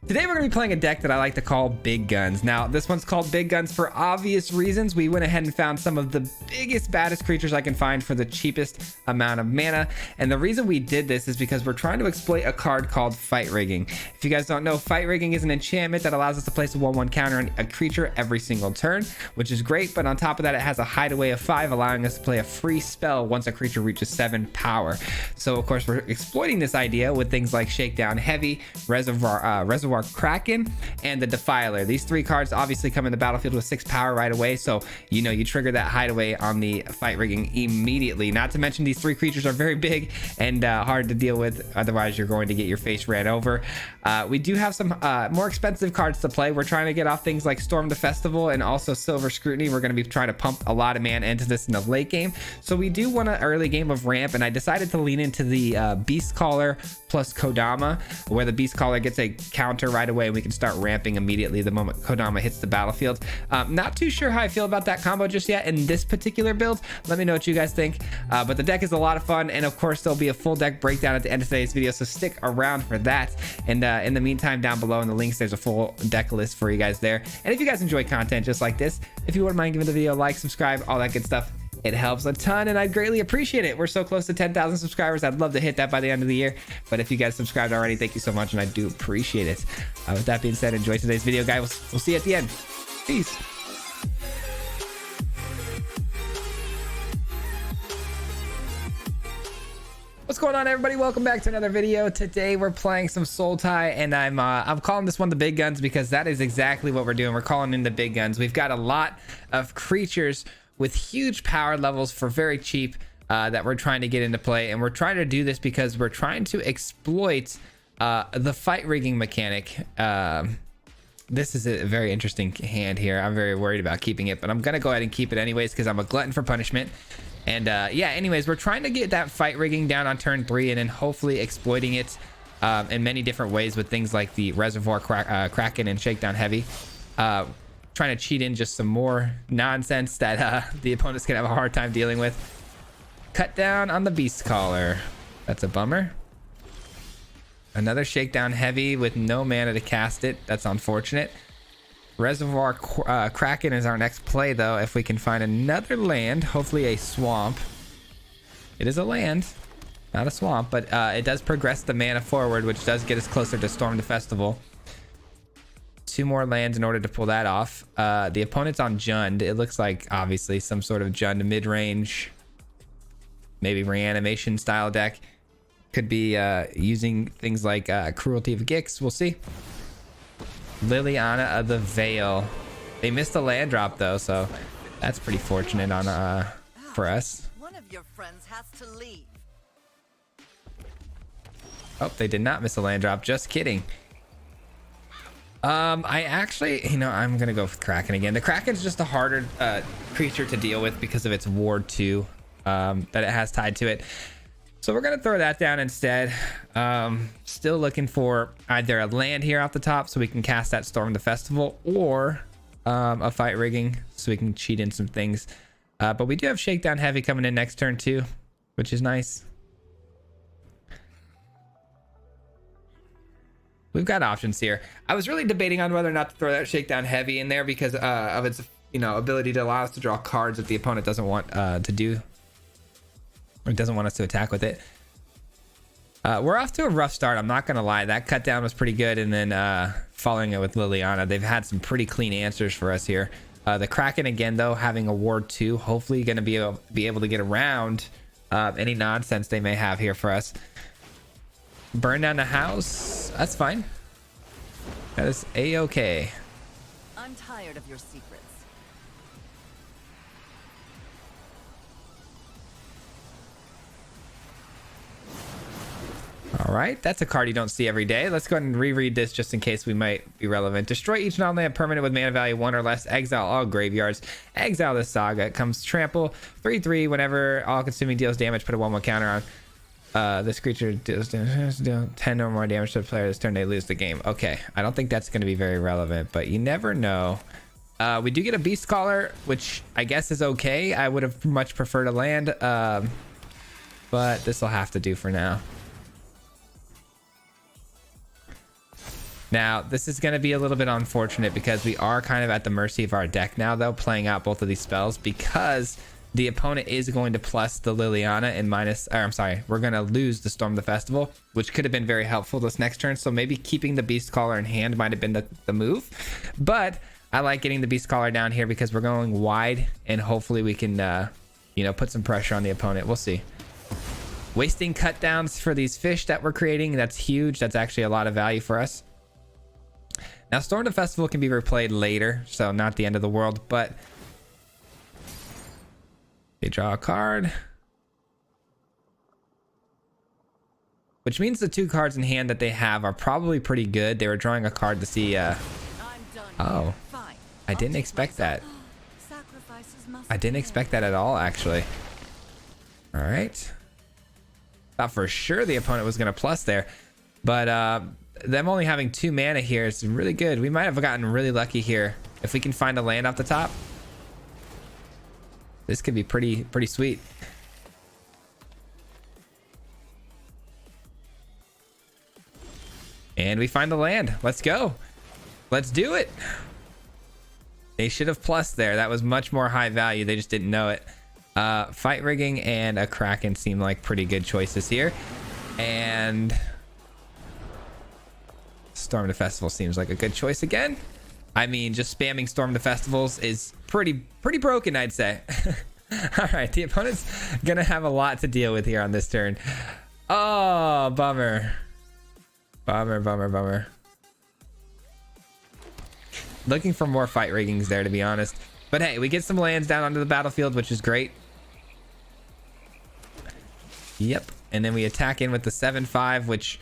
Today we're going to be playing a deck that I like to call Big Guns. Now, this one's called Big Guns for obvious reasons. We went ahead and found some of the biggest, baddest creatures I can find for the cheapest amount of mana. And the reason we did this is because we're trying to exploit a card called Fight Rigging. If you guys don't know, Fight Rigging is an enchantment that allows us to place a 1/1 counter on a creature every single turn, which is great. But on top of that, it has a hideaway of 5, allowing us to play a free spell once a creature reaches 7 power. So, of course, we're exploiting this idea with things like Shakedown Heavy, Reservoir Kraken, and the Defiler. These 3 cards obviously come in the battlefield with 6 power right away, so you trigger that hideaway on the Fight Rigging immediately. Not to mention these 3 creatures are very big and hard to deal with, otherwise you're going to get your face ran over. We do have some more expensive cards to play. We're trying to get off things like Storm the Festival and also Silver Scrutiny. We're going to be trying to pump a lot of mana into this in the late game, so we do want an early game of ramp, and I decided to lean into the Beast Caller plus Kodama, where the Beast Caller gets a counter right away and we can start ramping immediately the moment Kodama hits the battlefield. Not too sure how I feel about that combo just yet in this particular build. Let me know what you guys think. But the deck is a lot of fun, and of course there'll be a full deck breakdown at the end of today's video, so stick around for that. And in the meantime, down below in the links, there's a full deck list for you guys there. And if you guys enjoy content just like this, if you wouldn't mind giving the video a like, subscribe, all that good stuff, it helps a ton and I'd greatly appreciate it. We're so close to 10,000 subscribers. I'd love to hit that by the end of the year, but if you guys subscribed already, thank you so much, and I do appreciate it. With that being said, enjoy today's video, guys. We'll see you at the end. Peace. What's going on, everybody? Welcome back to another video. Today we're playing some Sultai, and I'm calling this one the Big Guns because that is exactly what we're doing. We're calling in the Big Guns. We've got a lot of creatures with huge power levels for very cheap that we're trying to get into play, and we're trying to do this because we're trying to exploit the Fight Rigging mechanic. This is a very interesting hand here. I'm very worried about keeping it, but I'm gonna go ahead and keep it anyways because I'm a glutton for punishment. And yeah, anyways, we're trying to get that Fight Rigging down on turn 3 and then hopefully exploiting it in many different ways with things like the Reservoir Kraken and Shakedown Heavy. Trying to cheat in just some more nonsense that the opponents can have a hard time dealing with. Cut down on the Beast Caller. That's a bummer. Another Shakedown Heavy with no mana to cast it. That's unfortunate. Reservoir Kraken is our next play, though, if we can find another land, hopefully a swamp. It is a land, not a swamp, but it does progress the mana forward, which does get us closer to Storm the Festival. 2 more lands in order to pull that off. The opponent's on Jund. It looks like obviously some sort of Jund mid-range, maybe reanimation style deck. Could be using things like Cruelty of Gix. We'll see. Liliana of the Veil. They missed a land drop though, so that's pretty fortunate on for us. One of your friends has to leave. Oh, they did not miss a land drop. Just kidding. I actually, I'm gonna go with Kraken again. The Kraken's just a harder creature to deal with because of its Ward 2 that it has tied to it. So we're gonna throw that down instead. Still looking for either a land here off the top so we can cast that Storm the Festival, or a Fight Rigging so we can cheat in some things. But we do have Shakedown Heavy coming in next turn too, which is nice. We've got options here. I was really debating on whether or not to throw that Shakedown Heavy in there because of its ability to allow us to draw cards that the opponent doesn't want to do, or doesn't want us to attack with it. We're off to a rough start, I'm not gonna lie. That cut down was pretty good, and then following it with Liliana, they've had some pretty clean answers for us here. The Kraken again though, having a Ward 2, hopefully gonna be able to get around any nonsense they may have here for us. Burn down the house, that's fine. That is a-okay. I'm tired of your secrets. All right, that's a card you don't see every day. Let's go ahead and reread this just in case we might be relevant. Destroy each non-land permanent with mana value 1 or less. Exile all graveyards. Exile this saga. It comes trample 3/3. Whenever all consuming deals damage, put a 1/1 counter on. This creature deals 10 or more damage to the player this turn, they lose the game. Okay, I don't think that's going to be very relevant, but you never know. We do get a Beast Caller, which I guess is okay. I would have much preferred a land, but this will have to do for now. Now, this is going to be a little bit unfortunate because we are kind of at the mercy of our deck now, though, playing out both of these spells, because the opponent is going to plus the Liliana and minus, or I'm sorry, we're going to lose the Storm the Festival, which could have been very helpful this next turn. So maybe keeping the Beast Caller in hand might have been the move. But I like getting the Beast Caller down here because we're going wide, and hopefully we can, you know, put some pressure on the opponent. We'll see. Wasting cut downs for these fish that we're creating, that's huge. That's actually a lot of value for us. Now, Storm the Festival can be replayed later, so not the end of the world, but they draw a card, which means the 2 cards in hand that they have are probably pretty good. They were drawing a card to see, oh, I didn't expect that. I didn't expect that at all, actually. All right. Thought for sure the opponent was going to plus there, but them only having 2 mana here is really good. We might have gotten really lucky here. If we can find a land off the top, this could be pretty sweet. And we find the land. Let's go. Let's do it. They should have plus there. That was much more high value. They just didn't know it. Fight Rigging and a Kraken seem like pretty good choices here. And Storm the Festival seems like a good choice again. I mean, just spamming Storm the Festivals is pretty broken, I'd say. All right, the opponent's gonna have a lot to deal with here on this turn. Oh, bummer. Bummer. Looking for more Fight Riggings there, to be honest. But hey, we get some lands down onto the battlefield, which is great. Yep, and then we attack in with the 7/5, which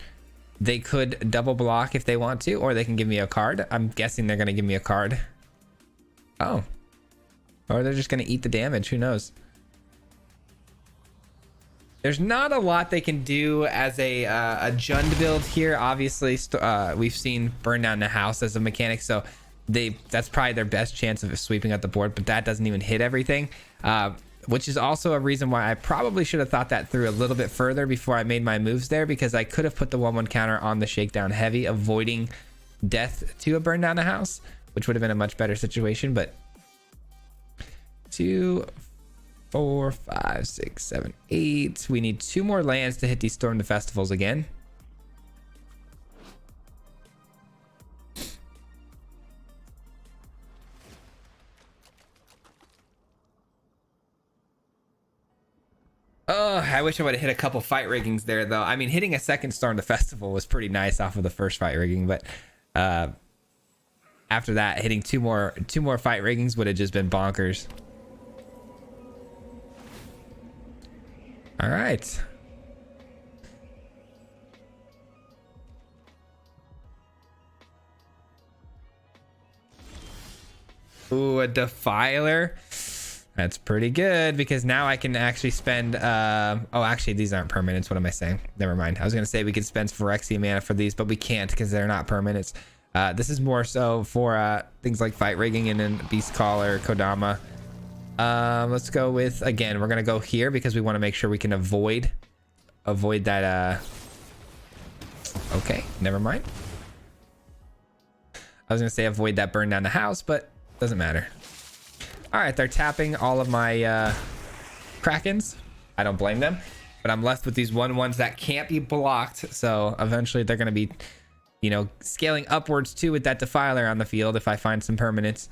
they could double block if they want to, or they can give me a card. I'm guessing they're going to give me a card. Oh. Or they're just going to eat the damage. Who knows? There's not a lot they can do as a Jund build here. Obviously, we've seen burn down the house as a mechanic, so that's probably their best chance of sweeping up the board, but that doesn't even hit everything. Which is also a reason why I probably should have thought that through a little bit further before I made my moves there, because I could have put the 1/1 counter on the Shakedown Heavy, avoiding death to a burn down the house, which would have been a much better situation. But 2, 4, 5, 6, 7, 8. We need 2 more lands to hit these Storm the Festivals again. Oh, I wish I would have hit a couple Fight Riggings there, though. I mean, hitting a second Storm the Festival was pretty nice off of the first Fight Rigging, but after that, hitting two more Fight Riggings would have just been bonkers. All right. Ooh, a Defiler. That's pretty good, because now I can actually spend oh, actually these aren't permanents. What am I saying? Never mind. I was gonna say we could spend Phyrexia mana for these, but we can't because they're not permanents. This is more so for things like Fight Rigging and then Beast Caller, Kodama. Let's go with, again, we're gonna go here because we want to make sure we can avoid that. Okay, never mind. I was gonna say avoid that burn down the house, but doesn't matter. All right, they're tapping all of my Krakens. I don't blame them, but I'm left with these 1/1s that can't be blocked. So eventually they're going to be, you know, scaling upwards too with that Defiler on the field if I find some permanents.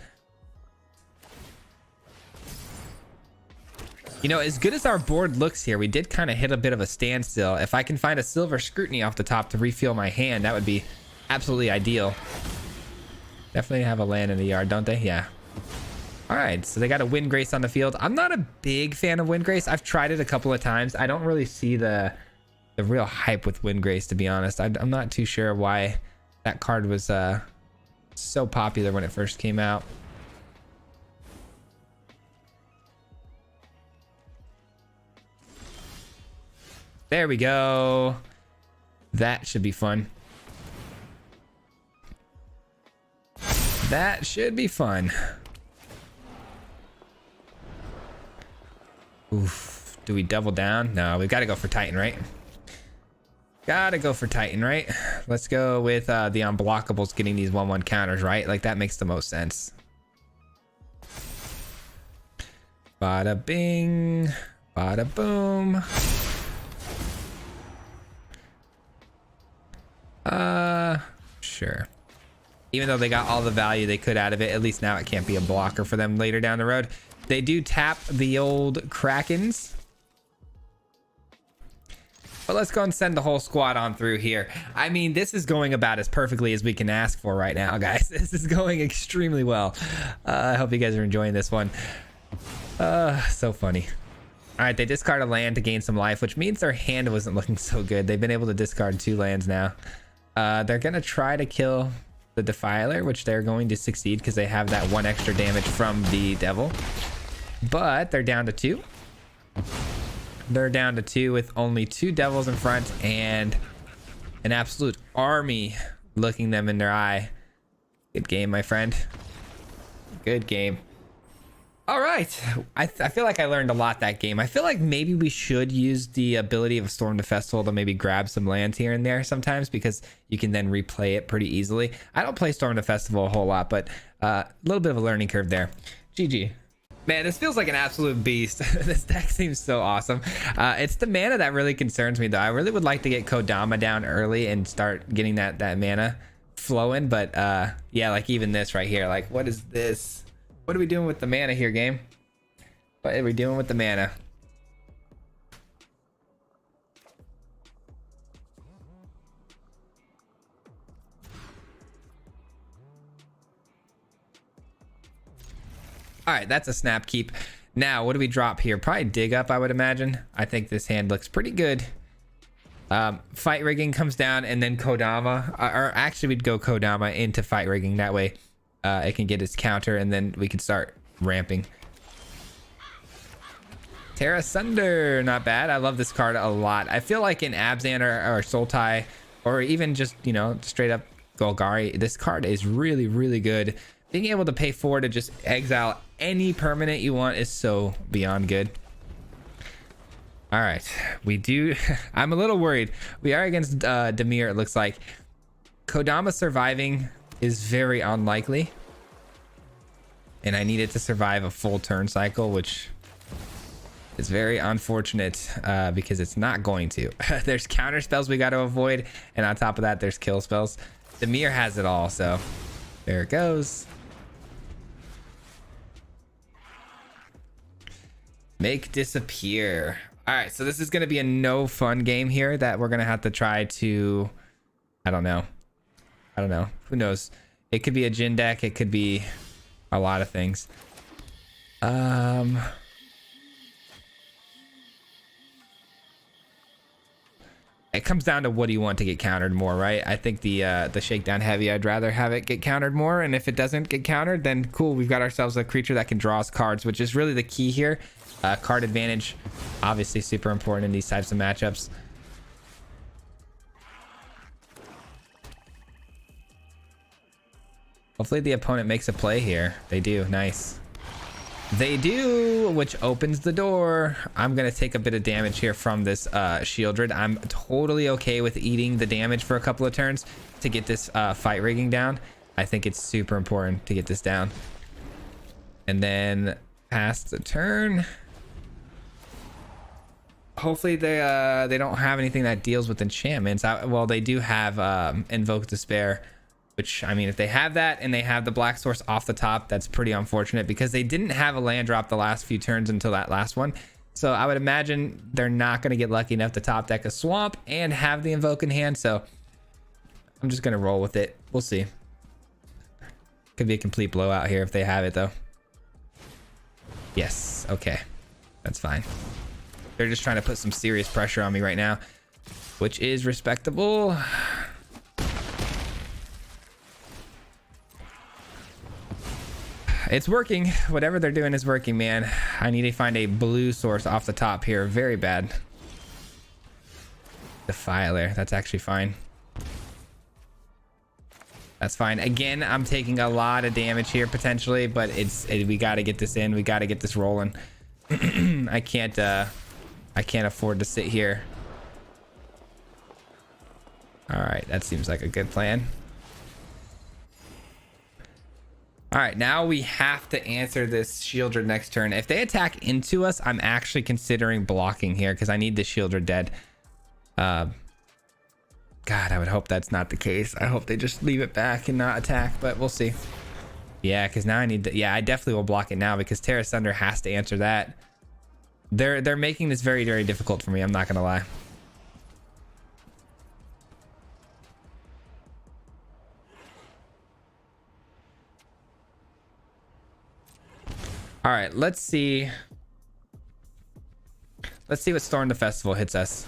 You know, as good as our board looks here, we did kind of hit a bit of a standstill. If I can find a Silver Scrutiny off the top to refill my hand, that would be absolutely ideal. Definitely have a land in the yard, don't they? Yeah. All right, so they got a Wind Grace on the field. I'm not a big fan of Wind Grace. I've tried it a couple of times. I don't really see the real hype with Wind Grace, to be honest. I'm not too sure why that card was so popular when it first came out. There we go. That should be fun. That should be fun. Oof. Do we double down? No, we've got to go for Titan, right? Gotta go for Titan, right? Let's go with the unblockables getting these 1/1 counters, right? Like that makes the most sense. Bada bing, bada boom. Sure. Even though they got all the value they could out of it, at least now it can't be a blocker for them later down the road. They do tap the old Krakens. But let's go and send the whole squad on through here. I mean, this is going about as perfectly as we can ask for right now, guys. This is going extremely well. I hope you guys are enjoying this one. So funny. All right, they discard a land to gain some life, which means their hand wasn't looking so good. They've been able to discard 2 lands now. They're going to try to kill the Defiler, which they're going to succeed because they have that 1 extra damage from the Devil. But they're down to 2. They're down to 2 with only 2 Devils in front and an absolute army looking them in their eye. Good game, my friend. Good game. All right. I feel like I learned a lot that game. I feel like maybe we should use the ability of Storm the Festival to maybe grab some lands here and there sometimes, because you can then replay it pretty easily. I don't play Storm the Festival a whole lot, but a little bit of a learning curve there. GG. Man, this feels like an absolute beast. This deck seems so awesome. It's the mana that really concerns me, though. I really would like to get Kodama down early and start getting that mana flowing. But yeah, like even this right here. Like, what is this? What are we doing with the mana here, game? What are we doing with the mana? All right, that's a snap keep. Now, what do we drop here? Probably dig up, I would imagine. I think this hand looks pretty good. Fight rigging comes down, and then Kodama. Or actually, we'd go Kodama into fight rigging. That way, it can get its counter, and then we can start ramping. Terra Sunder, not bad. I love this card a lot. I feel like in Abzan or Sultai, or even just, you know, straight up Golgari, this card is really, really good. Being able to pay 4 to just exile any permanent you want is so beyond good. All right, we do. I'm a little worried. We are against Dimir, it looks like. Kodama surviving is very unlikely. And I need it to survive a full turn cycle, which is very unfortunate because it's not going to. There's counter spells we got to avoid. And on top of that, there's kill spells. Dimir has it all, so there it goes. Make disappear. All right, so this is going to be a no fun game here that we're going to have to try to, I don't know. Who knows? It could be a Jin deck. It could be a lot of things. It comes down to what do you want to get countered more, right? I think the Shakedown Heavy, I'd rather have it get countered more. And if it doesn't get countered, then cool. We've got ourselves a creature that can draw us cards, which is really the key here. Card advantage, obviously super important in these types of matchups. Hopefully the opponent makes a play here. They do. Nice. They do, which opens the door. I'm going to take a bit of damage here from this Shieldred. I'm totally okay with eating the damage for a couple of turns to get this fight rigging down. I think it's super important to get this down. And then pass the turn. Hopefully they don't have anything that deals with enchantments. Well, they do have Invoke Despair, which, I mean, if they have that and they have the Black Source off the top, that's pretty unfortunate because they didn't have a land drop the last few turns until that last one. So I would imagine they're not going to get lucky enough to top deck a Swamp and have the Invoke in hand. So I'm just going to roll with it. We'll see. Could be a complete blowout here if they have it, though. Yes. Okay. That's fine. They're just trying to put some serious pressure on me right now, which is respectable. It's working. Whatever they're doing is working, man. I need to find a blue source off the top here. Very bad. Defiler. That's actually fine. That's fine. Again, I'm taking a lot of damage here potentially, but we got to get this in. We got to get this rolling. I can't afford to sit here. All right, that seems like a good plan. All right, now we have to answer this Shieldred next turn. If they attack into us, I'm actually considering blocking here because I need the Shieldred dead. God, I would hope that's not the case. I hope they just leave it back and not attack, but we'll see. Yeah, because now I need to... Yeah, I definitely will block it now because Terra Thunder has to answer that. They're making this very, very difficult for me. I'm not going to lie. All right, let's see. Let's see what Storm the Festival hits us.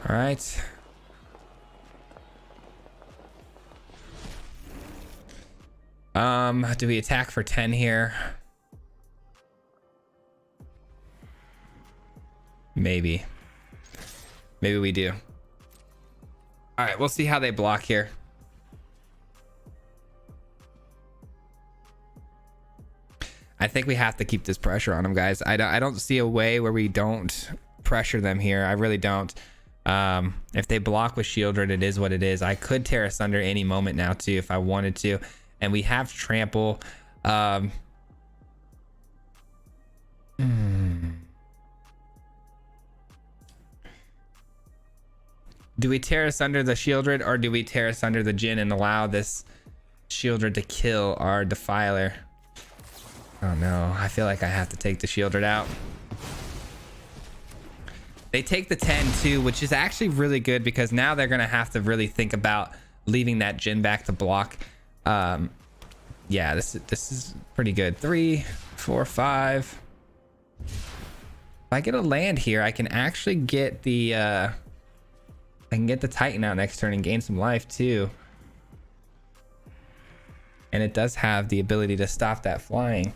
All right. Do we attack for 10 here? Maybe. Maybe we do. All right, we'll see how they block here. I think we have to keep this pressure on them, guys. I don't see a way where we don't pressure them here. I really don't. If they block with Shieldred, it is what it is. I could Terra Thunder any moment now too if I wanted to. And we have Trample. Do we Terra Thunder the Shieldred or do we Terra Thunder the Jhin and allow this Shieldred to kill our Defiler? Oh no, I feel like I have to take the Shieldred out. They take the 10 too, which is actually really good because now they're gonna have to really think about leaving that Jhin back to block. Yeah, this is pretty good. 3, 4, 5. If I get a land here, I can actually get the I can get the Titan out next turn and gain some life too. And it does have the ability to stop that flying.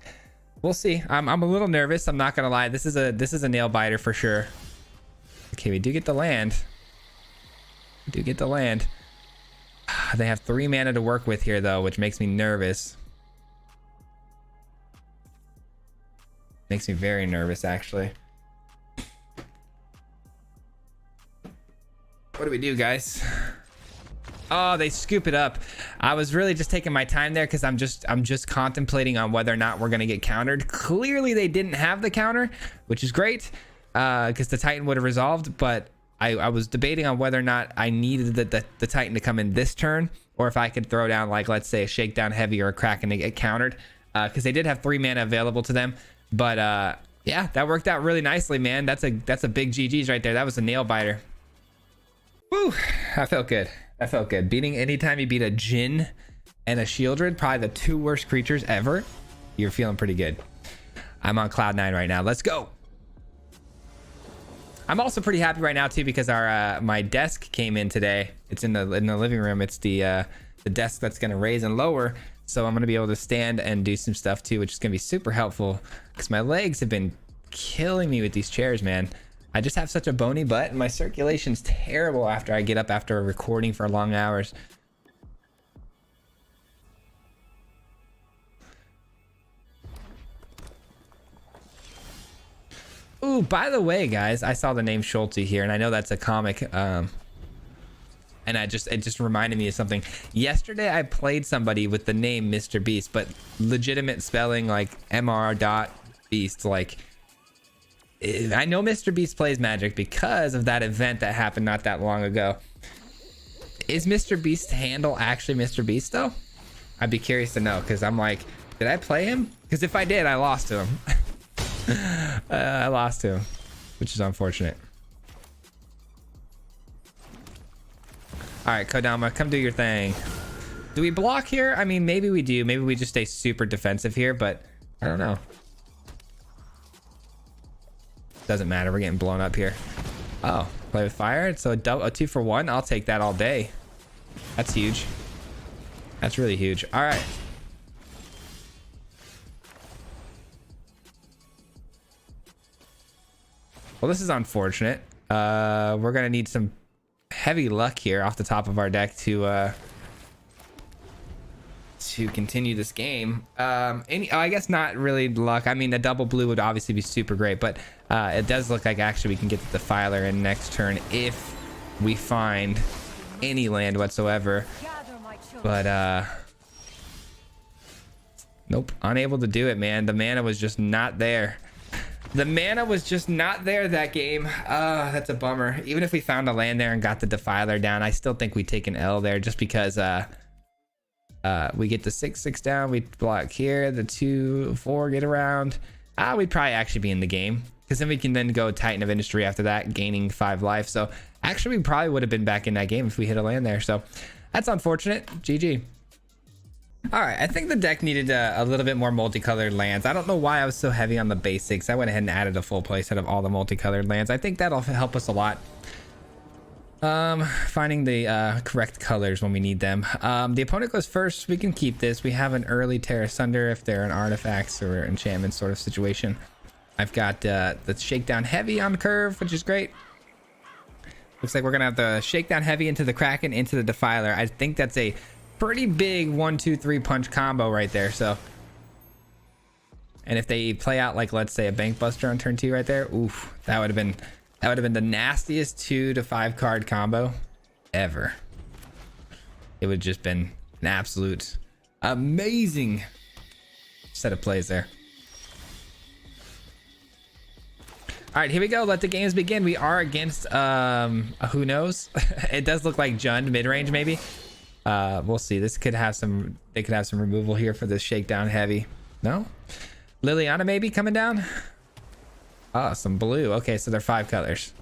We'll see. I'm a little nervous. I'm not gonna lie. This is a nail biter for sure. Okay, we do get the land. We do get the land. They have 3 mana to work with here though, which makes me nervous. Makes me very nervous actually. What do we do, guys? Oh, they scoop it up. I was really just taking my time there because I'm just contemplating on whether or not we're gonna get countered. Clearly they didn't have the counter, which is great because the Titan would have resolved, but I was debating on whether or not I needed the Titan to come in this turn or if I could throw down, like, let's say a Shakedown Heavy or a Kraken to get countered because they did have 3 mana available to them. But yeah, that worked out really nicely, man. That's a big GG's right there. That was a nail biter. Woo, I felt good. I felt good. Beating anytime you beat a Jhin and a Shieldred, probably the 2 worst creatures ever, you're feeling pretty good. I'm on cloud 9 right now. Let's go. I'm also pretty happy right now too because our my desk came in today. It's in the living room. It's the desk that's gonna raise and lower. So I'm gonna be able to stand and do some stuff too, which is gonna be super helpful because my legs have been killing me with these chairs, man. I just have such a bony butt and my circulation's terrible after I get up after recording for long hours. Ooh, by the way, guys, I saw the name Schulte here and I know that's a comic. And it just reminded me of something. Yesterday, I played somebody with the name Mr. Beast, but legitimate spelling like Mr. Like, I know Mr. Beast plays Magic because of that event that happened not that long ago. Is Mr. Beast's handle actually Mr. Beast though? I'd be curious to know because I'm like, did I play him? Because if I did, I lost to him. I lost to him, which is unfortunate. All right, Kodama, come do your thing. Do we block here? I mean, maybe we do. Maybe we just stay super defensive here, but I don't know. Doesn't matter. We're getting blown up here. Oh, play with fire. So a 2-for-1. I'll take that all day. That's huge. That's really huge. All right. Well, this is unfortunate. We're gonna need some heavy luck here off the top of our deck to to continue this game. I guess not really luck. I mean, the double blue would obviously be super great, but it does look like actually we can get the Defiler in next turn if we find any land whatsoever. But nope, unable to do it, man. The mana was just not there. The mana was just not there that game. That's a bummer. Even if we found a land there and got the Defiler down, I still think we take an L there just because we get the 6/6 down, we block here, the 2/4 get around. We'd probably actually be in the game because then we can then go Titan of Industry after that, gaining 5 life. So actually we probably would have been back in that game if we hit a land there. So that's unfortunate. GG. All right, I think the deck needed a little bit more multicolored lands. I don't know why I was so heavy on the basics. I went ahead and added a full playset of all the multicolored lands. I think that'll help us a lot. Finding the correct colors when we need them. The opponent goes first. We can keep this. We have an early Tear Asunder if they're an artifacts or enchantment sort of situation. I've got the Shakedown Heavy on curve, which is great. Looks like we're gonna have the Shakedown Heavy into the Kraken into the Defiler. I think that's a pretty big 1-2-3 punch combo right there. So, and if they play out like, let's say, a Bank Buster on turn 2 right there, oof, that would have been the nastiest 2 to 5 card combo ever. It would just been an absolute amazing set of plays there. All right, here we go. Let the games begin. We are against who knows. It does look like Jund mid-range maybe. We'll see. This could have some, they could have some removal here for this Shakedown Heavy. No? Liliana maybe coming down? Oh, some blue. Okay, so they're 5 colors.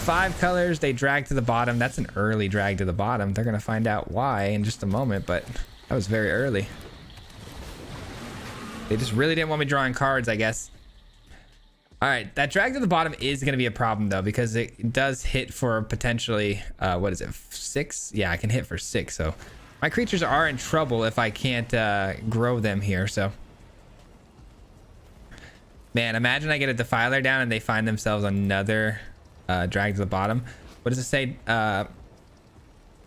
5 colors, they drag to the bottom. That's an early drag to the bottom. They're gonna find out why in just a moment, but that was very early. They just really didn't want me drawing cards, I guess. All right, that drag to the bottom is going to be a problem though, because it does hit for potentially, what is it, 6? Yeah, I can hit for 6. So my creatures are in trouble if I can't grow them here. So, man, imagine I get a Defiler down and they find themselves another drag to the bottom. What does it say?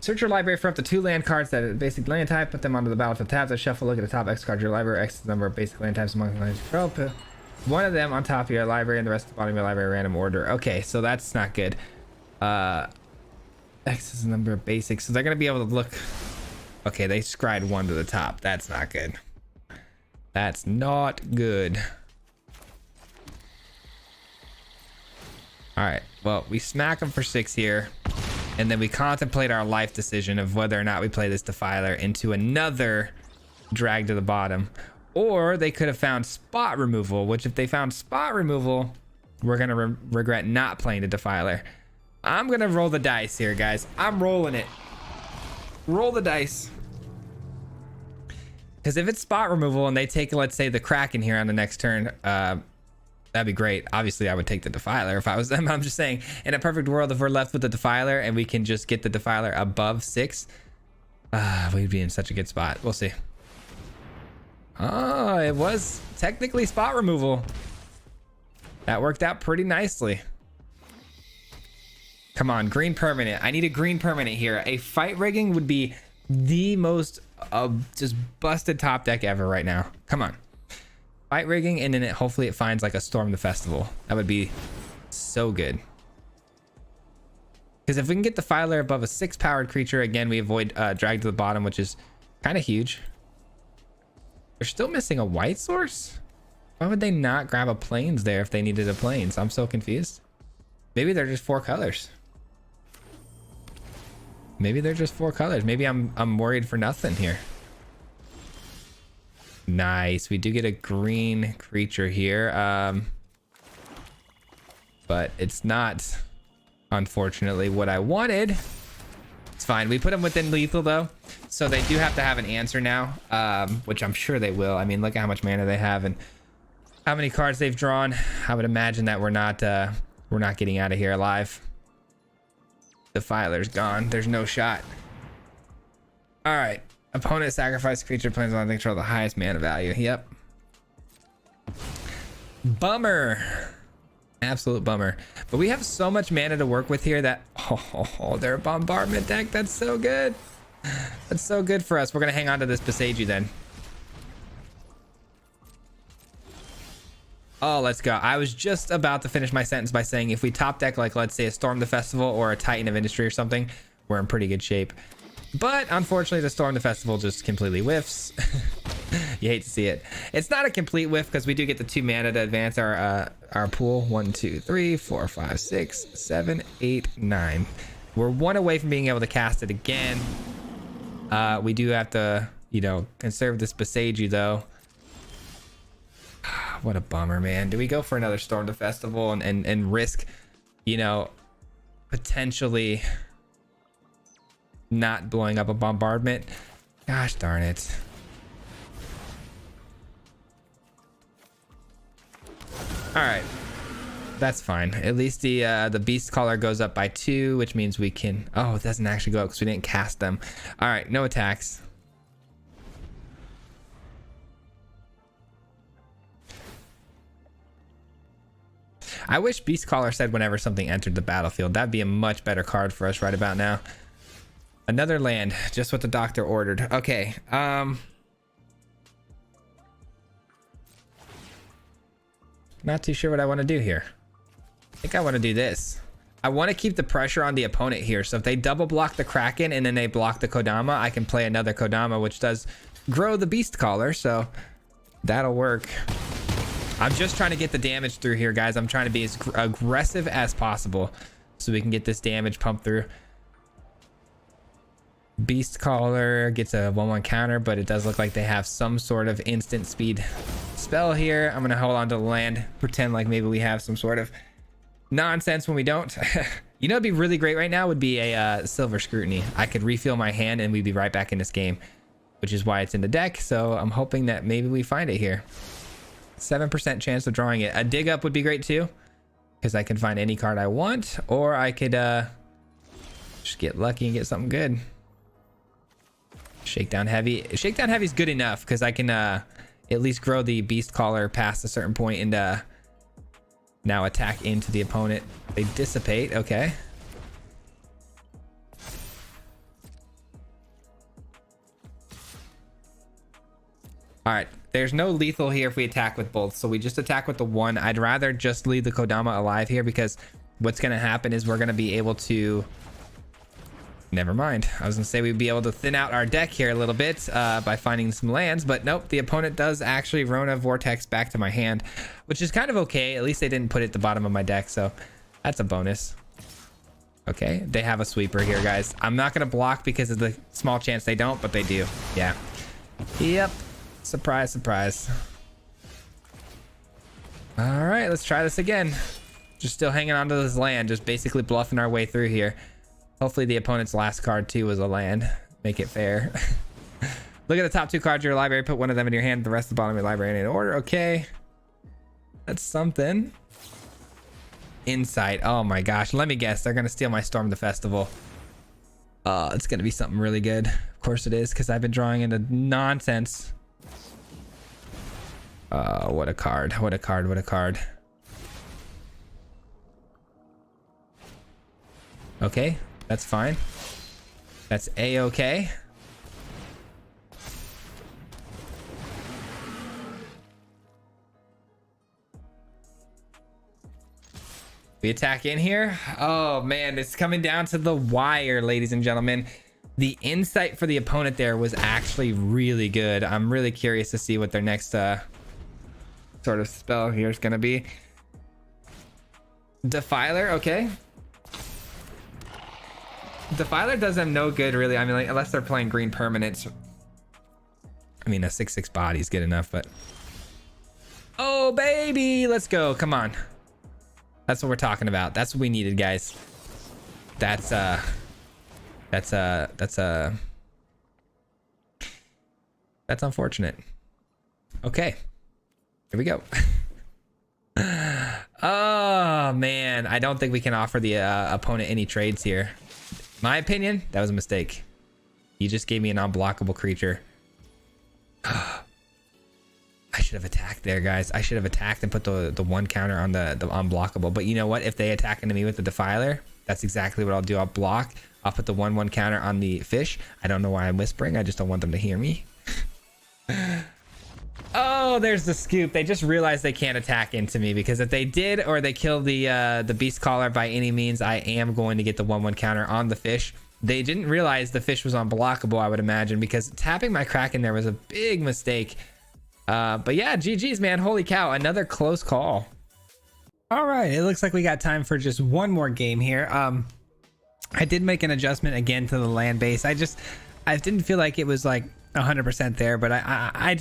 Search your library for up to 2 land cards that are basic land type. Put them onto the battlefield tab. So shuffle, look at the top X card of your library. X is the number of basic land types among the lands you control. One of them on top of your library and the rest of the bottom of your library random order. Okay, so that's not good. X is the number of basics. So they're going to be able to look. Okay, they scried 1 to the top. That's not good. That's not good. All right, well, we smack them for 6 here. And then we contemplate our life decision of whether or not we play this Defiler into another drag to the bottom. Or they could have found spot removal, which if they found spot removal, we're going to regret not playing the Defiler. I'm going to roll the dice here, guys. I'm rolling it. Roll the dice. Because if it's spot removal and they take, let's say, the Kraken here on the next turn, that'd be great. Obviously, I would take the Defiler if I was them. I'm just saying, in a perfect world, if we're left with the Defiler and we can just get the Defiler above 6, we'd be in such a good spot. We'll see. Oh, it was technically spot removal. That worked out pretty nicely. Come on, green permanent. I need a green permanent here. A fight rigging would be the most just busted top deck ever right now. Come on. Fight rigging, and then hopefully it finds like a Storm the Festival. That would be so good. Because if we can get the Defiler above a 6 powered creature, again, we avoid drag to the bottom, which is kind of huge. They're still missing a white source? Why would they not grab a plains there if they needed a plains? I'm so confused. Maybe they're just 4 colors. Maybe they're just 4 colors. Maybe I'm worried for nothing here. Nice. We do get a green creature here. But it's not, unfortunately, what I wanted. It's fine. We put them within lethal though, so they do have to have an answer now, which I'm sure they will. I mean, look at how much mana they have and how many cards they've drawn. I would imagine that we're not getting out of here alive. The Defiler's gone. There's no shot. All right. Opponent sacrifice creature plans on control the highest mana value. Yep. Bummer. Absolute bummer. But we have so much mana to work with here that they're a bombardment deck. That's so good. That's so good for us. We're gonna hang on to this Beseiju then. Oh, let's go. I was just about to finish my sentence by saying if we top deck, like, let's say a Storm the Festival or a Titan of Industry or something, we're in pretty good shape. But unfortunately, the Storm the Festival just completely whiffs. You hate to see it. It's not a complete whiff because we do get the 2 mana to advance our pool. 1, 2, 3, 4, 5, 6, 7, 8, 9. We're 1 away from being able to cast it again. We do have to, you know, conserve this Beseiju though. What a bummer, man. Do we go for another Storm the Festival and risk, you know, potentially not blowing up a bombardment? Gosh darn it. All right, that's fine. At least the beast caller goes up by 2, which means we can, oh, it doesn't actually go up because we didn't cast them. All right, no attacks. I wish Beast Caller said whenever something entered the battlefield. That'd be a much better card for us right about now. Another land, just what the doctor ordered. Okay. Not too sure what I want to do here. I think I want to do this. I want to keep the pressure on the opponent here. So if they double block the Kraken and then they block the Kodama, I can play another Kodama, which does grow the Beast Caller. So that'll work. I'm just trying to get the damage through here, guys. I'm trying to be as aggressive as possible so we can get this damage pumped through. Beast Caller gets a 1/1 counter, but it does look like they have some sort of instant speed spell here. I'm gonna hold on to the land, pretend like maybe we have some sort of nonsense when we don't. You know, it'd be really great right now would be a Silver Scrutiny. I could refill my hand and we'd be right back in this game, which is why it's in the deck. So I'm hoping that maybe we find it here. 7% chance of drawing it. A dig up would be great too, because I can find any card I want, or I could just get lucky and get something good. Shakedown Heavy. Shakedown Heavy is good enough because I can at least grow the Beast Caller past a certain point and now attack into the opponent. They dissipate. Okay. All right. There's no lethal here if we attack with both, so we just attack with the 1. I'd rather just leave the Kodama alive here because what's going to happen is we're going to be able to... Never mind. I was going to say we'd be able to thin out our deck here a little bit by finding some lands, but nope, the opponent does actually Rona Vortex back to my hand, which is kind of okay. At least they didn't put it at the bottom of my deck, so that's a bonus. Okay, they have a sweeper here, guys. I'm not going to block because of the small chance they don't, but they do. Yeah. Yep. Surprise, surprise. All right, let's try this again. Just still hanging on to this land, just basically bluffing our way through here. Hopefully the opponent's last card too was a land. Make it fair. Look at the top 2 cards of your library. Put one of them in your hand. The rest of the bottom of your library in order. Okay. That's something. Insight. Oh my gosh. Let me guess. They're going to steal my Storm the Festival. It's going to be something really good. Of course it is, because I've been drawing into nonsense. What a card. What a card. What a card. Okay. That's fine. That's a-okay. We attack in here. Oh man, it's coming down to the wire, ladies and gentlemen. The insight for the opponent there was actually really good. I'm really curious to see what their next sort of spell here is gonna be. Defiler, okay. Defiler does them no good, really. I mean, like, unless they're playing green permanents. I mean, a 6/6 body is good enough, but... Oh, baby! Let's go. Come on. That's what we're talking about. That's what we needed, guys. That's unfortunate. Okay. Here we go. Oh, man. I don't think we can offer the opponent any trades here. My opinion, that was a mistake. You just gave me an unblockable creature. I should have attacked there, guys. I should have attacked and put the 1 counter on the unblockable. But you know what? If they attack into me with the Defiler, that's exactly what I'll do. I'll block. I'll put the 1/1 counter on the fish. I don't know why I'm whispering. I just don't want them to hear me. Oh, there's the scoop. They just realized they can't attack into me, because if they did, or they kill the beast caller by any means, I am going to get the 1/1 counter on the fish. They didn't realize the fish was unblockable, I would imagine, because tapping my Kraken there was a big mistake. But yeah, GG's, man. Holy cow, another close call. All right, it looks like we got time for just one more game here. I did make an adjustment again to the land base. I didn't feel like it was like 100% there, but I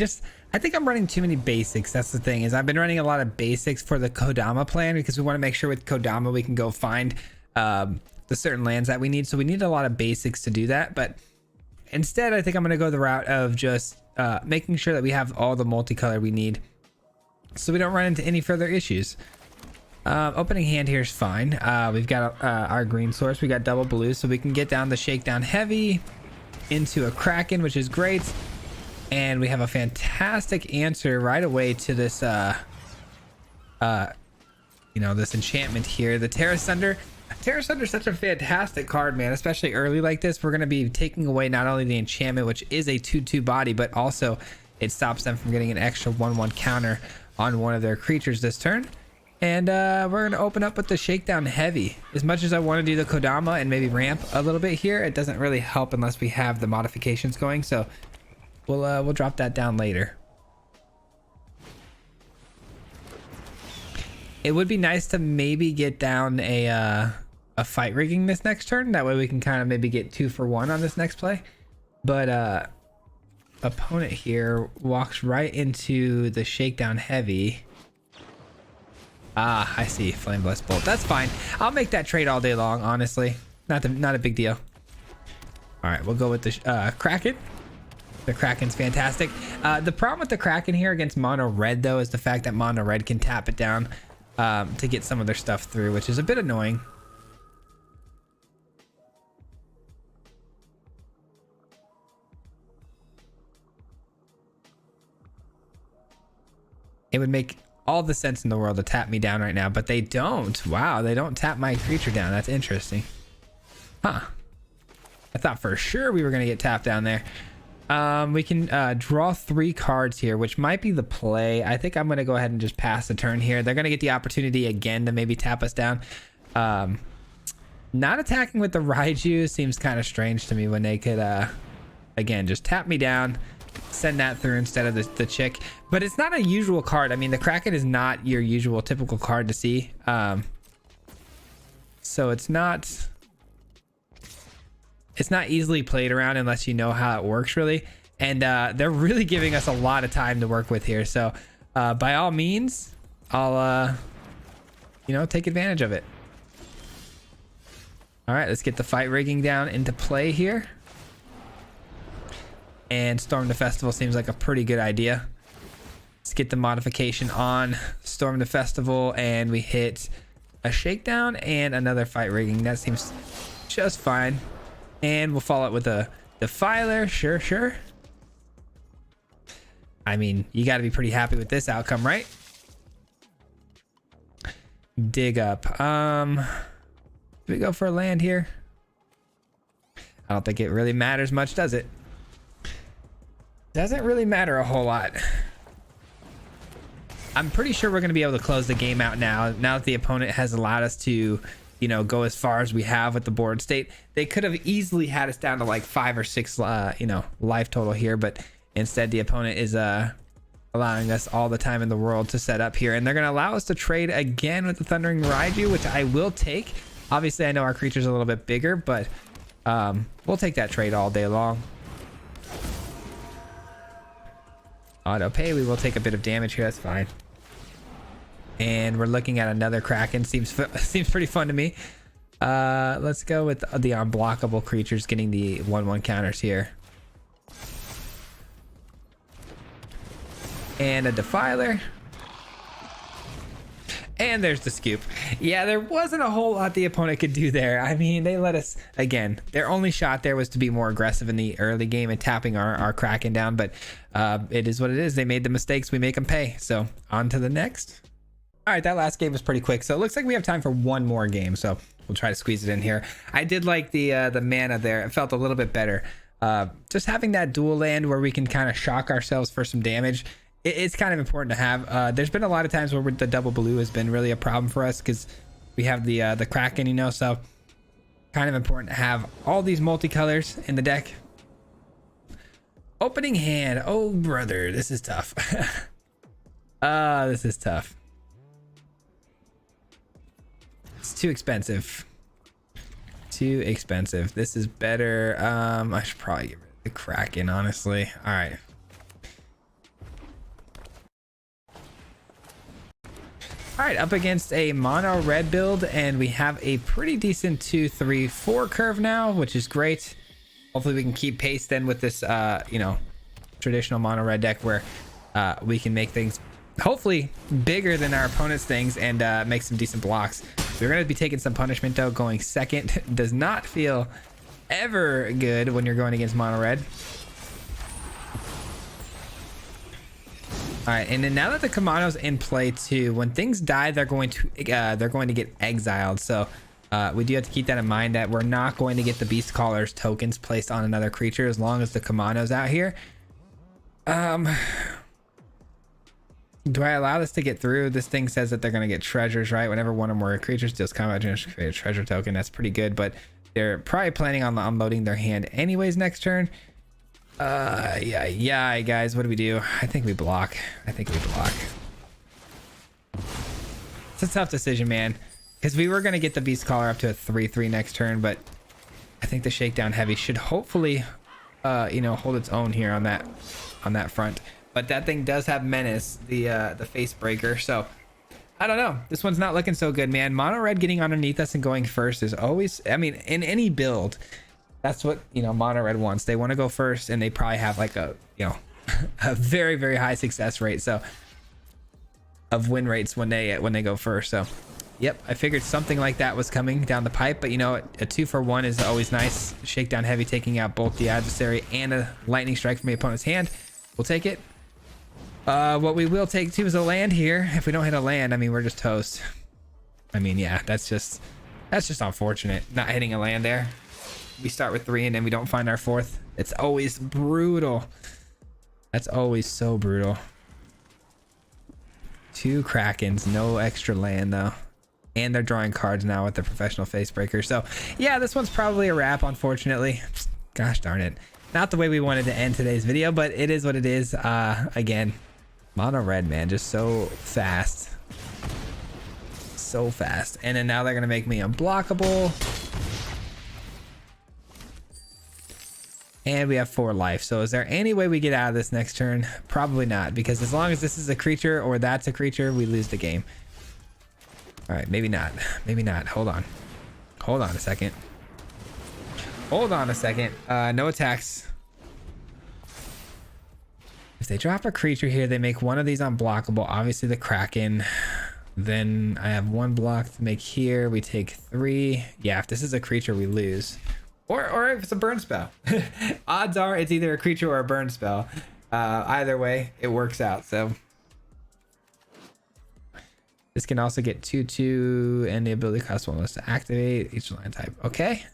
think I'm running too many basics. That's the thing, is I've been running a lot of basics for the Kodama plan, because we want to make sure with Kodama we can go find the certain lands that we need. So we need a lot of basics to do that, but instead I think I'm going to go the route of just making sure that we have all the multicolor we need, so we don't run into any further issues. Opening hand here is fine. We've got our green source. We got double blue, so we can get down the shakedown heavy into a Kraken, which is great. And we have a fantastic answer right away to this this enchantment here, the Terra Sunder. Terra Sunder is such a fantastic card, man, especially early like this. We're going to be taking away not only the enchantment, which is a 2/2 body, but also it stops them from getting an extra 1/1 counter on one of their creatures this turn. And we're going to open up with the shakedown heavy. As much as I want to do the Kodama and maybe ramp a little bit here, it doesn't really help unless we have the modifications going. So we'll drop that down later. It would be nice to maybe get down a fight rigging this next turn. That way we can kind of maybe get 2 for 1 on this next play. But opponent here walks right into the shakedown heavy. Ah, I see. Flame Blessed Bolt. That's fine. I'll make that trade all day long, honestly. Not a big deal. All right, we'll go with the Kraken. The Kraken's fantastic. The problem with the Kraken here against mono red, though, is the fact that mono red can tap it down to get some of their stuff through, which is a bit annoying. It would make all the sense in the world to tap me down right now, but they don't. Wow, they don't tap my creature down. That's interesting. Huh. I thought for sure we were going to get tapped down there. We can draw 3 cards here, which might be the play. I think I'm going to go ahead and just pass the turn here. They're going to get the opportunity again to maybe tap us down. Not attacking with the Raiju seems kind of strange to me, when they could, again, just tap me down, send that through instead of the chick. But it's not a usual card. I mean, the Kraken is not your usual typical card to see. So it's not easily played around unless you know how it works, really. And they're really giving us a lot of time to work with here. So by all means, I'll take advantage of it. All right, let's get the fight rigging down into play here. And Storm the Festival seems like a pretty good idea. Let's get the modification on Storm the Festival, and we hit a shakedown and another fight rigging. That seems just fine. And we'll follow it with a Defiler. Sure. I mean, you got to be pretty happy with this outcome, right? Dig up. Do we go for a land here? I don't think it really matters much, does it? Doesn't really matter a whole lot. I'm pretty sure we're going to be able to close the game out now that the opponent has allowed us to, go as far as we have with the board state. They could have easily had us down to like 5 or 6, life total here, but instead the opponent is allowing us all the time in the world to set up here, and they're going to allow us to trade again with the Thundering Raiju, which I will take. Obviously, I know our creature's a little bit bigger, but we'll take that trade all day long. Auto pay, we will take a bit of damage here. That's fine. And we're looking at another Kraken. Seems pretty fun to me. Let's go with the unblockable creatures getting the 1/1 counters here. And a Defiler. And there's the scoop. Yeah, there wasn't a whole lot the opponent could do there. I mean, they let us, again, their only shot there was to be more aggressive in the early game and tapping our Kraken down, but it is what it is. They made the mistakes, we make them pay. So on to the next. All right, that last game was pretty quick. So it looks like we have time for one more game. So we'll try to squeeze it in here. I did like the mana there. It felt a little bit better. Just having that dual land where we can kind of shock ourselves for some damage. It's kind of important to have. There's been a lot of times where the double blue has been really a problem for us because we have the Kraken, you know, so kind of important to have all these multicolors in the deck. Opening hand. Oh, brother, this is tough. This is tough. It's too expensive. Too expensive. This is better. I should probably get rid of the Kraken, honestly. All right. All right, up against a mono red build, and we have a pretty decent 2-3-4 curve now, which is great. Hopefully we can keep pace then with this, you know, traditional mono red deck where we can make things hopefully bigger than our opponent's things and make some decent blocks. We're going to be taking some punishment though. Going second does not feel ever good when you're going against mono red. All right, and then now that the Kamano's in play too, when things die, they're going to get exiled. So we do have to keep that in mind that we're not going to get the Beast Caller's tokens placed on another creature as long as the Kamano's out here. Do I allow this to get through? This thing says that they're going to get treasures, right? Whenever one or more creatures deals combat damage, create a treasure token. That's pretty good, but they're probably planning on unloading their hand anyways next turn. Yeah, guys, what do we do? I think we block. It's a tough decision, man, because we were going to get the Beast Caller up to a 3/3 next turn, but I think the Shakedown Heavy should hopefully, you know, hold its own here on that front. But that thing does have Menace, the face breaker, so I don't know. This one's not looking so good, man. Mono red getting underneath us and going first is always, I mean, in any build, that's what, you know, mono red wants. They want to go first, and they probably have like a, you know, a very, very high success rate, so of win rates when they go first. So yep, I figured something like that was coming down the pipe, but you know, a 2-for-1 is always nice. Shakedown Heavy taking out both the adversary and a lightning strike from the opponent's hand. We'll take it. What we will take too is a land here. If we don't hit a land, I mean, we're just toast. I mean, yeah, that's just unfortunate not hitting a land there. We start with 3 and then we don't find our 4th. It's always brutal. That's always so brutal. 2 Krakens, no extra land though. And they're drawing cards now with the Professional Facebreaker. So yeah, this one's probably a wrap, unfortunately. Gosh darn it. Not the way we wanted to end today's video, but it is what it is. Again, mono red, man, just so fast. So fast. And then now they're gonna make me unblockable. And we have 4 life. So is there any way we get out of this next turn? Probably not, because as long as this is a creature or that's a creature, we lose the game. All right, maybe not. Maybe not. Hold on. Hold on a second. Hold on a second. No attacks. If they drop a creature here, they make one of these unblockable. Obviously the Kraken. Then I have 1 block to make here. We take 3. Yeah, if this is a creature, we lose. Or if it's a burn spell. Odds are it's either a creature or a burn spell. Either way, it works out. So this can also get 2/2, and the ability costs 1 less to activate each land type. Okay.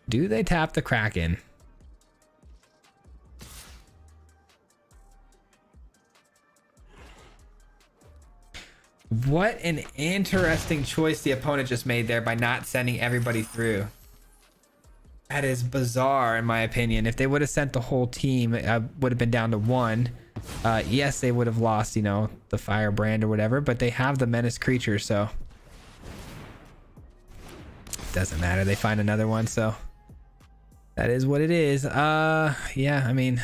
Do they tap the Kraken? What an interesting choice the opponent just made there by not sending everybody through. That is bizarre, in my opinion. If they would have sent the whole team, it would have been down to 1. Yes, they would have lost, you know, the Firebrand or whatever, but they have the Menace creature, so doesn't matter. They find another one, so that is what it is. Yeah, I mean,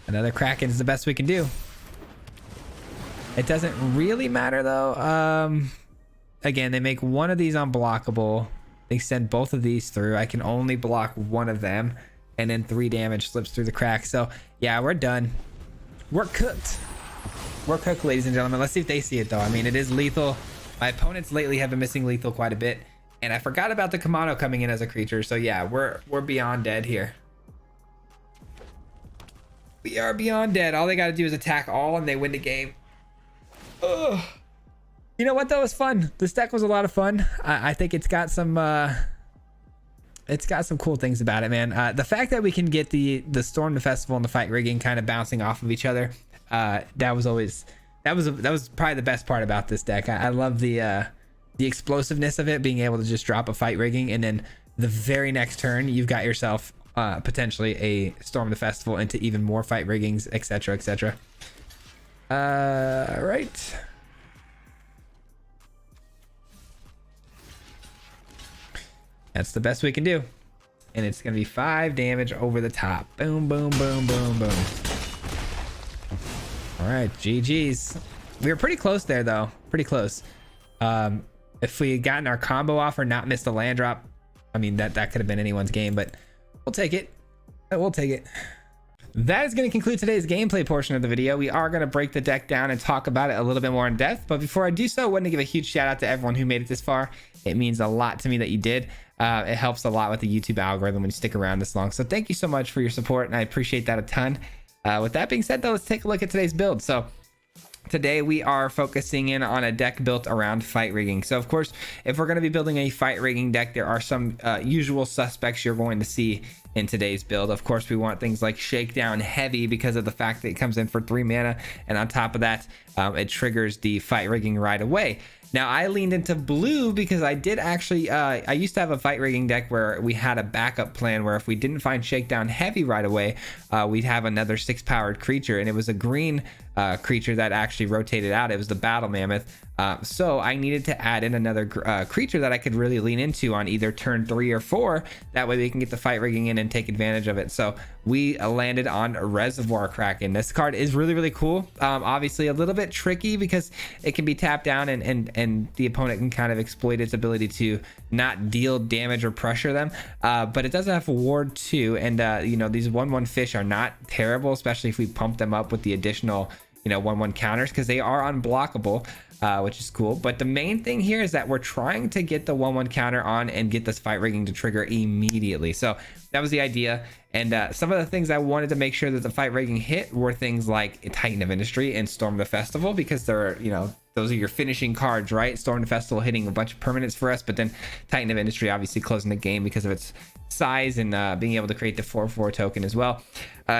another Kraken is the best we can do. It doesn't really matter though. Again, they make one of these unblockable. They send both of these through. I can only block one of them, and then 3 damage slips through the crack. So yeah, we're done. We're cooked. We're cooked, ladies and gentlemen. Let's see if they see it though. I mean, it is lethal. My opponents lately have been missing lethal quite a bit, and I forgot about the Kamano coming in as a creature. So yeah, we're beyond dead here. We are beyond dead. All they got to do is attack all and they win the game. Ugh. You know what, though? It was fun. This deck was a lot of fun. I think it's got some cool things about it, man. The fact that we can get the Storm, the Festival, and the Fight Rigging kind of bouncing off of each other, that was probably the best part about this deck. I love the explosiveness of it, being able to just drop a Fight Rigging, and then the very next turn you've got yourself potentially a Storm the Festival into even more Fight Riggings, etc., etc. Right. That's the best we can do. And it's going to be 5 damage over the top. Boom, boom, boom, boom, boom. All right, GG's. We were pretty close there, though. Pretty close. If we had gotten our combo off or not missed a land drop, I mean, that could have been anyone's game, but we'll take it. We'll take it. That is going to conclude today's gameplay portion of the video. We are going to break the deck down and talk about it a little bit more in depth. But before I do so, I wanted to give a huge shout out to everyone who made it this far. It means a lot to me that you did. It helps a lot with the YouTube algorithm when you stick around this long. So thank you so much for your support, and I appreciate that a ton. With that being said, though, let's take a look at today's build. So today we are focusing in on a deck built around fight rigging. So of course, if we're going to be building a fight rigging deck, there are some usual suspects you're going to see in today's build. Of course, we want things like Shakedown Heavy because of the fact that it comes in for 3 mana, and on top of that, it triggers the fight rigging right away. Now, I leaned into blue because I did actually, I used to have a fight rigging deck where we had a backup plan where if we didn't find Shakedown Heavy right away, we'd have another 6-powered creature, and it was a green creature that actually rotated out. It was the Battle Mammoth. So I needed to add in another creature that I could really lean into on either turn 3 or 4. That way we can get the fight rigging in and take advantage of it. So we landed on Reservoir Kraken. This card is really, really cool. Obviously a little bit tricky because it can be tapped down and the opponent can kind of exploit its ability to not deal damage or pressure them. But it does have a ward too. And you know, these 1/1 fish are not terrible, especially if we pump them up with the additional, you know, 1/1 counters, because they are unblockable, which is cool. But the main thing here is that we're trying to get the 1/1 counter on and get this fight rigging to trigger immediately. So that was the idea. And some of the things I wanted to make sure that the fight rigging hit were things like Titan of Industry and Storm the Festival, because they're, you know, those are your finishing cards, right? Storm the Festival hitting a bunch of permanents for us, but then Titan of Industry obviously closing the game because of its size and being able to create the 4/4 token as well.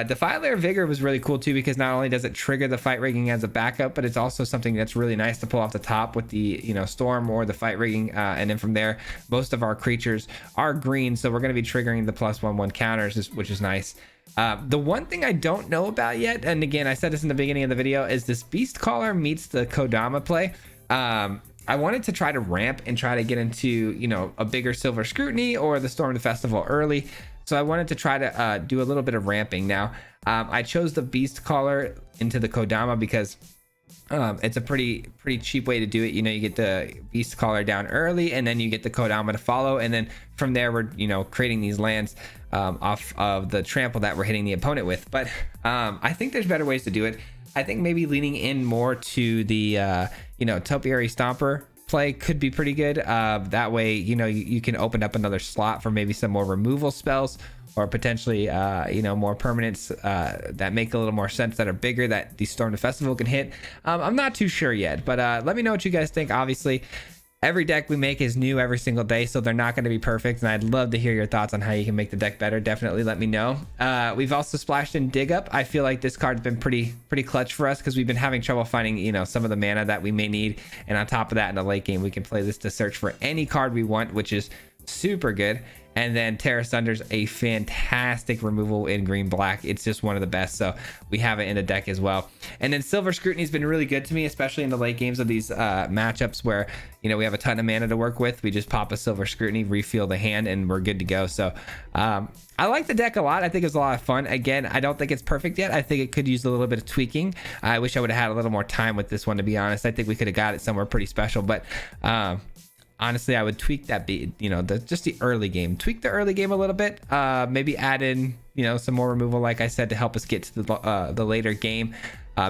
Defiler Vigor was really cool too, because not only does it trigger the fight rigging as a backup, but it's also something that's really nice to pull off the top with the, you know, Storm or the fight rigging, and then from there most of our creatures are green, so we're going to be triggering the +1/1 counters, which is nice. The one thing I don't know about yet, and again I said this in the beginning of the video, is this Beast Caller meets the Kodama play. I wanted to try to ramp and try to get into, you know, a bigger Silver Scrutiny or the Storm the Festival early. So I wanted to try to do a little bit of ramping. Now, I chose the Beast Caller into the Kodama because it's a pretty cheap way to do it. You know, you get the Beast Caller down early, and then you get the Kodama to follow, and then from there we're, you know, creating these lands off of the trample that we're hitting the opponent with. But I think there's better ways to do it. I think maybe leaning in more to the you know, Topiary Stomper play could be pretty good. That way, you know, you can open up another slot for maybe some more removal spells, or potentially you know, more permanents that make a little more sense, that are bigger, that the Storm the Festival can hit. I'm not too sure yet, but let me know what you guys think. Obviously every deck we make is new every single day, so they're not going to be perfect, and I'd love to hear your thoughts on how you can make the deck better. Definitely let me know. We've also splashed in Dig Up. I feel like this card's been pretty clutch for us, because we've been having trouble finding, you know, some of the mana that we may need, and on top of that, in the late game we can play this to search for any card we want, which is super good. And then Terra Sunder's a fantastic removal in green black. It's just one of the best, so we have it in the deck as well. And then Silver Scrutiny's been really good to me, especially in the late games of these matchups where, you know, we have a ton of mana to work with. We just pop a Silver Scrutiny, refill the hand, and we're good to go. So I like the deck a lot. I think it's a lot of fun. Again, I don't think it's perfect yet. I think it could use a little bit of tweaking. I wish I would have had a little more time with this one, to be honest. I think we could have got it somewhere pretty special, but honestly, I would tweak that, you know, just the early game. Tweak the early game a little bit. Maybe add in, you know, some more removal, like I said, to help us get to the later game.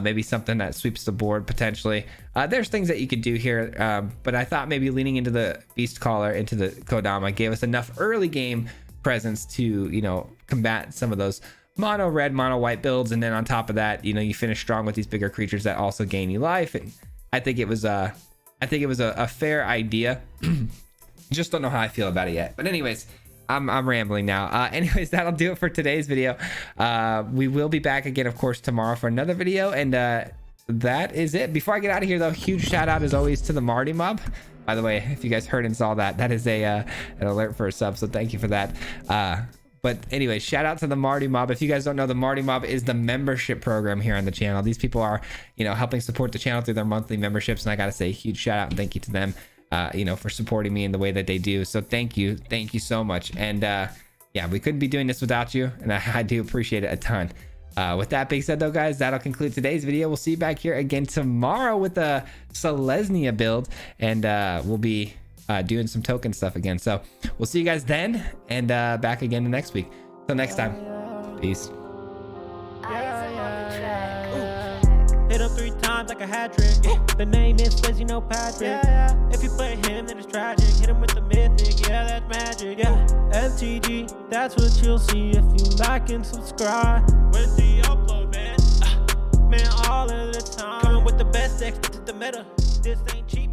Maybe something that sweeps the board potentially. There's things that you could do here, but I thought maybe leaning into the Beast Caller, into the Kodama, gave us enough early game presence to, you know, combat some of those mono red, mono white builds, and then on top of that, you know, you finish strong with these bigger creatures that also gain you life. And I think it was a fair idea. Just don't know how I feel about it yet. But anyways, I'm rambling now. Anyways, that'll do it for today's video. We will be back again, of course, tomorrow for another video, and that is it. Before I get out of here, though, huge shout out as always to the Marty Mob. By the way, if you guys heard and saw that, that is an alert for a sub, so thank you for that. But anyway, shout out to the Marty Mob. If you guys don't know, the Marty Mob is the membership program here on the channel. These people are, you know, helping support the channel through their monthly memberships, and I gotta say, huge shout out and thank you to them, you know, for supporting me in the way that they do. So thank you so much. And yeah, we couldn't be doing this without you, and I do appreciate it a ton. With that being said, though, guys, that'll conclude today's video. We'll see you back here again tomorrow with a Selesnya build, and we'll be doing some token stuff again. So we'll see you guys then, and back again the next week. Till next time, peace. Hit him 3 times like a hat trick. The name is Spacey, no Patrick. If you play him, then it's tragic. Hit him with the mythic, yeah, that's magic. Yeah, MTG, that's what you'll see if you like and subscribe. Where's the upload, man? Man, all of the time. Coming with the best decks, this is the meta. This ain't cheap.